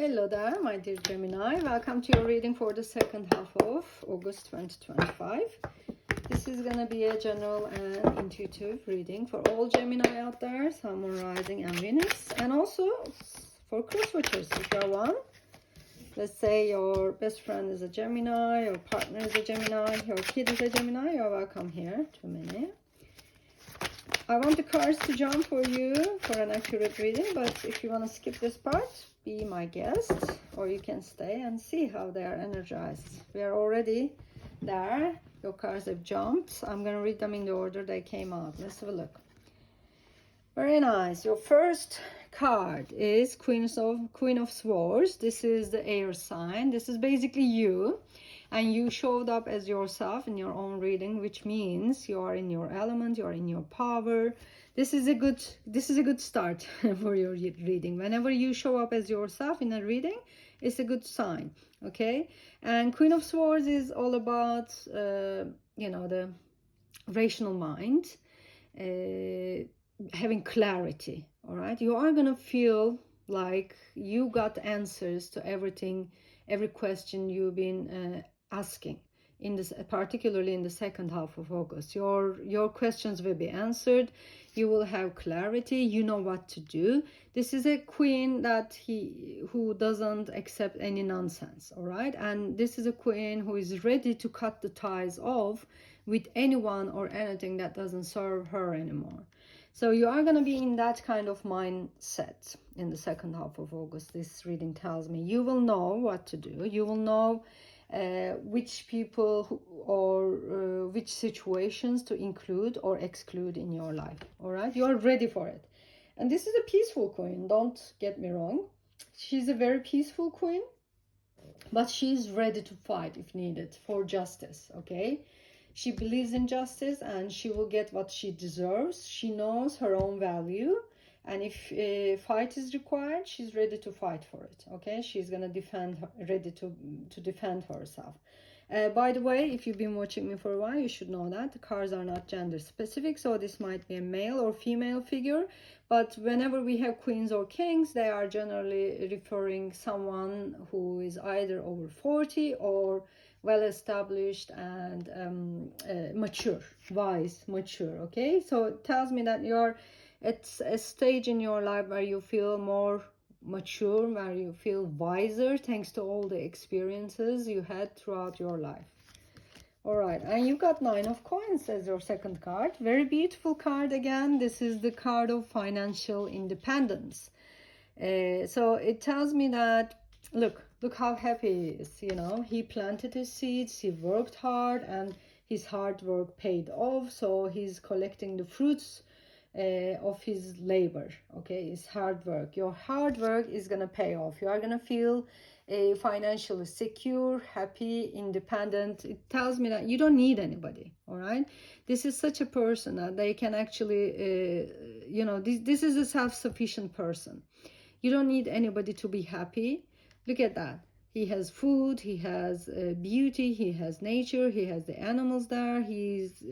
Hello there, my dear Gemini. Welcome to your reading for the second half of August 2025. This is going to be a general and intuitive reading for all Gemini out there, Sun, Moon, Rising, and Venus, and also for cross-watchers. If you're one, let's say your best friend is a Gemini, your partner is a Gemini, your kid is a Gemini, you're welcome here to me. I want the cards to jump for you for an accurate reading, but if you want to skip this part, be my guest, or you can stay and see how they are energized. We are already there. Your cards have jumped. I'm going to read them in the order they came out. Let's have a look. Very nice. Your first card is Queen of Swords. This is the air sign. This is basically you. And you showed up as yourself in your own reading, which means you are in your element, you are in your power. This is a good start for your reading. Whenever you show up as yourself in a reading, it's a good sign, okay? And Queen of Swords is all about, the rational mind, having clarity, all right? You are going to feel like you got answers to everything, every question you've been asking, particularly in the second half of August. Your questions will be answered. You will have clarity. You know what to do. This is a queen who doesn't accept any nonsense, all right? And this is a queen who is ready to cut the ties off with anyone or anything that doesn't serve her anymore. So you are going to be in that kind of mindset in the second half of August. This reading tells me you will know what to do. You will know which people or which situations to include or exclude in your life. All right, you are ready for it. And this is a peaceful queen, don't get me wrong. She's a very peaceful queen, but she's ready to fight if needed for justice. Okay, she believes in justice and she will get what she deserves. She knows her own value. And if a fight is required, she's ready to fight for it, okay? She's going to ready to defend herself. By the way, if you've been watching me for a while, you should know that the cards are not gender specific. So this might be a male or female figure. But whenever we have queens or kings, they are generally referring someone who is either over 40 or well-established and mature, wise, mature, okay? So it tells me that you're it's a stage in your life where you feel more mature, where you feel wiser thanks to all the experiences you had throughout your life. All right, and you got 9 of Coins as your second card. Very beautiful card again. This is the card of financial independence. So it tells me that, look how happy he is, you know. He planted his seeds, he worked hard, and his hard work paid off. So he's collecting the fruits of his labor, okay? His hard work. Your hard work is gonna pay off. You are gonna feel financially secure, happy, independent. It tells me that you don't need anybody, all right? This is such a person that they can actually, this is a self-sufficient person. You don't need anybody to be happy. Look at that. He has food, he has beauty, he has nature, he has the animals there. He's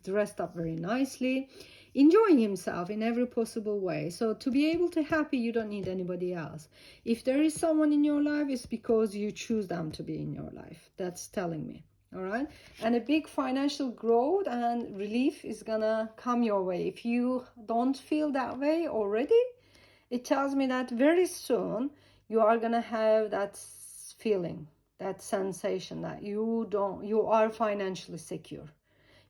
dressed up very nicely, enjoying himself in every possible way. So to be able to happy, you don't need anybody else. If there is someone in your life, it's because you choose them to be in your life. That's telling me, all right? And a big financial growth and relief is gonna come your way. If you don't feel that way already, it tells me that very soon you are gonna have that feeling, that sensation that you are financially secure.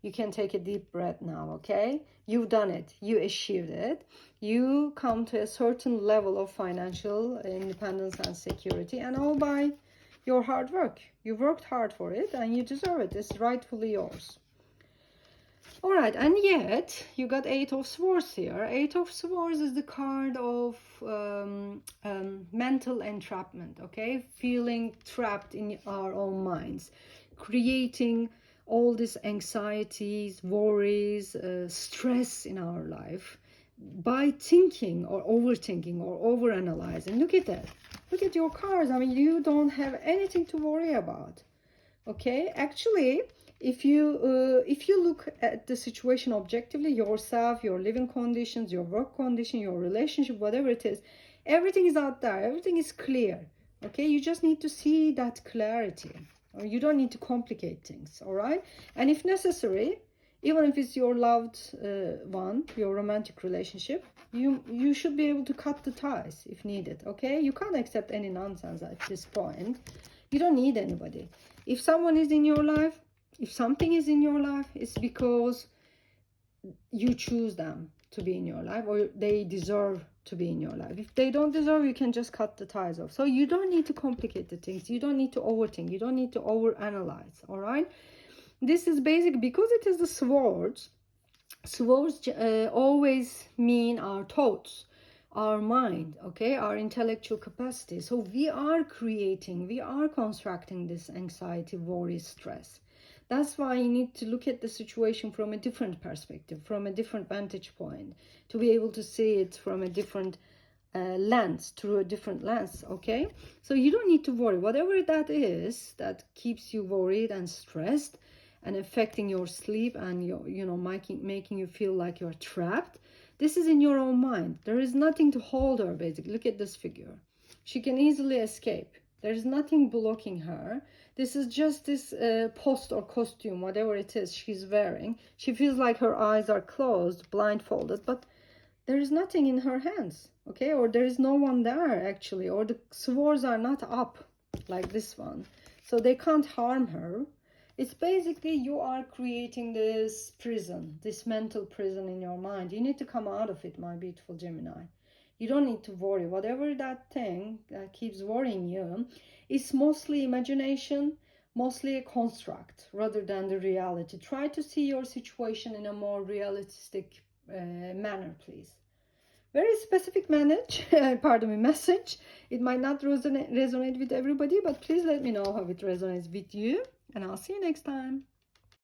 You can take a deep breath now, okay? You've done it. You achieved it. You come to a certain level of financial independence and security, and all by your hard work. You worked hard for it, and you deserve it. It's rightfully yours. All right, and yet you got 8 of Swords here. 8 of Swords is the card of mental entrapment, okay? Feeling trapped in our own minds, creating all these anxieties, worries, stress in our life by thinking or overthinking or overanalyzing. Look at that. Look at your cards. I mean, you don't have anything to worry about, okay? Actually, if you look at the situation objectively, yourself, your living conditions, your work condition, your relationship, whatever it is, Everything is out there. Everything is clear. Okay, you just need to see that clarity. Or you don't need to complicate things, all right? And if necessary, even if it's your loved one, your romantic relationship, you should be able to cut the ties if needed, okay? You can't accept any nonsense at this point. You don't need anybody. If someone is in your life, if something is in your life, it's because you choose them to be in your life, or they deserve to be in your life. If they don't deserve, you can just cut the ties off. So you don't need to complicate the things. You don't need to overthink. You don't need to overanalyze, all right? This is basic because it is the swords. Swords always mean our thoughts, our mind, okay, our intellectual capacity. So we are creating, we are constructing this anxiety, worry, stress. That's why you need to look at the situation from a different perspective, from a different vantage point, to be able to see it from a different lens, through a different lens, okay? So you don't need to worry. Whatever that is that keeps you worried and stressed and affecting your sleep and your, making you feel like you're trapped, this is in your own mind. There is nothing to hold her, basically. Look at this figure. She can easily escape. There is nothing blocking her. This is just this post or costume, whatever it is she's wearing. She feels like her eyes are closed, blindfolded, but there is nothing in her hands, okay? Or there is no one there, actually. Or the swords are not up like this one. So they can't harm her. It's basically you are creating this prison, this mental prison in your mind. You need to come out of it, my beautiful Gemini. You don't need to worry. Whatever that thing that keeps worrying you, it's mostly imagination, mostly a construct rather than the reality. Try to see your situation in a more realistic manner, please. Very specific message. It might not resonate with everybody, but please let me know how it resonates with you, and I'll see you next time.